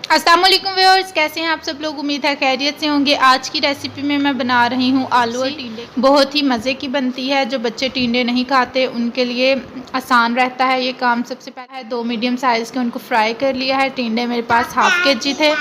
अस्सलाम वालेकुम व्यूअर्स, कैसे हैं आप सब लोग। उम्मीद है खैरियत से होंगे। आज की रेसिपी में मैं बना रही हूँ आलू और टिंडे। बहुत ही मज़े की बनती है। जो बच्चे टिंडे नहीं खाते उनके लिए आसान रहता है ये काम। सबसे पहले 2 मीडियम साइज़ के उनको फ्राई कर लिया है। टिंडे मेरे पास हाफ़ kg थे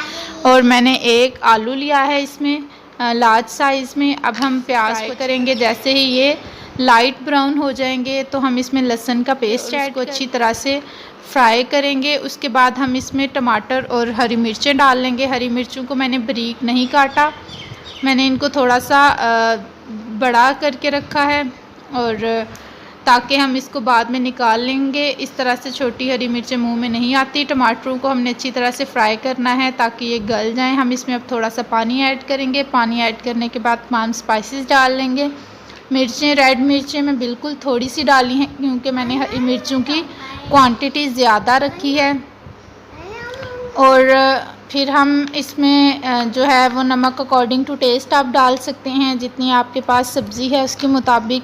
और मैंने एक आलू लिया है इसमें लार्ज साइज़ में। अब हम प्याज को करेंगे। जैसे ही ये लाइट ब्राउन हो जाएंगे तो हम इसमें लहसुन का पेस्ट ऐड को अच्छी तरह से फ्राई करेंगे। उसके बाद हम इसमें टमाटर और हरी मिर्चें डाल लेंगे। हरी मिर्चों को मैंने बारीक नहीं काटा, मैंने इनको थोड़ा सा बड़ा करके रखा है और ताकि हम इसको बाद में निकाल लेंगे। इस तरह से छोटी हरी मिर्चें मुंह में नहीं आती। टमाटरों को हमने अच्छी तरह से फ्राई करना है ताकि ये गल जाएं। हम इसमें अब थोड़ा सा पानी ऐड करेंगे। पानी ऐड करने के बाद तमाम स्पाइसेस डाल लेंगे। मिर्चें, रेड मिर्चें मैं बिल्कुल थोड़ी सी डाली हैं क्योंकि मैंने हरी मिर्चों की क्वांटिटी ज़्यादा रखी है। और फिर हम इसमें जो है वो नमक अकॉर्डिंग टू टेस्ट आप डाल सकते हैं, जितनी आपके पास सब्ज़ी है उसके मुताबिक।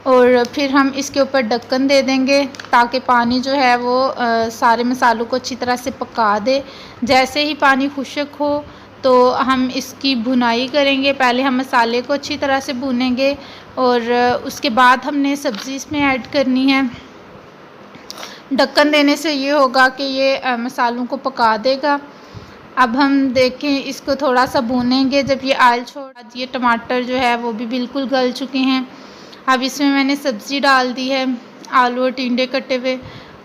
और फिर हम इसके ऊपर ढक्कन दे देंगे ताकि पानी जो है वो सारे मसालों को अच्छी तरह से पका दे। जैसे ही पानी खुश्क हो तो हम इसकी भुनाई करेंगे। पहले हम मसाले को अच्छी तरह से भूनेंगे और उसके बाद हमने सब्ज़ी इसमें ऐड करनी है। ढक्कन देने से ये होगा कि ये मसालों को पका देगा। अब हम देखें, इसको थोड़ा सा भूनेंगे। जब ये ऑयल छोड़, ये टमाटर जो है वो भी बिल्कुल गल चुके हैं। अब इसमें मैंने सब्ज़ी डाल दी है, आलू और टिंडे कटे हुए,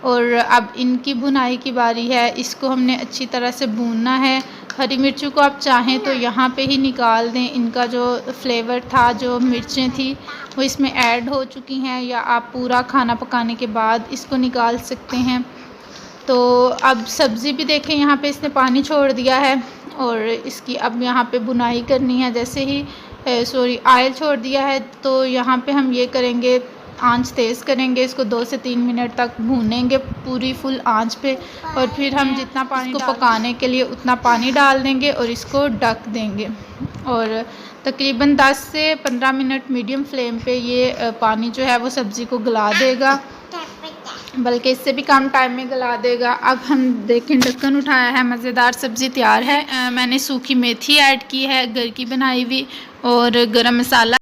और अब इनकी भुनाई की बारी है। इसको हमने अच्छी तरह से भूनना है। हरी मिर्चों को आप चाहें तो यहाँ पे ही निकाल दें, इनका जो फ्लेवर था, जो मिर्चें थी वो इसमें ऐड हो चुकी हैं, या आप पूरा खाना पकाने के बाद इसको निकाल सकते हैं। तो अब सब्ज़ी भी देखें, यहाँ पे इसने पानी छोड़ दिया है और इसकी अब यहाँ पे भुनाई करनी है। जैसे ही ऑयल छोड़ दिया है तो यहाँ पे हम ये करेंगे, आंच तेज़ करेंगे, इसको 2 से 3 मिनट तक भूनेंगे पूरी फुल आंच पे। और फिर हम जितना पानी इसको पकाने के लिए उतना पानी डाल देंगे और इसको ढक देंगे। और तकरीबन 10 से 15 मिनट मीडियम फ्लेम पे ये पानी जो है वो सब्ज़ी को गला देगा, बल्कि इससे भी कम टाइम में गला देगा। अब हम देखें, ढक्कन उठाया है, मज़ेदार सब्ज़ी तैयार है। मैंने सूखी मेथी ऐड की है, घर की बनाई हुई, और गरम मसाला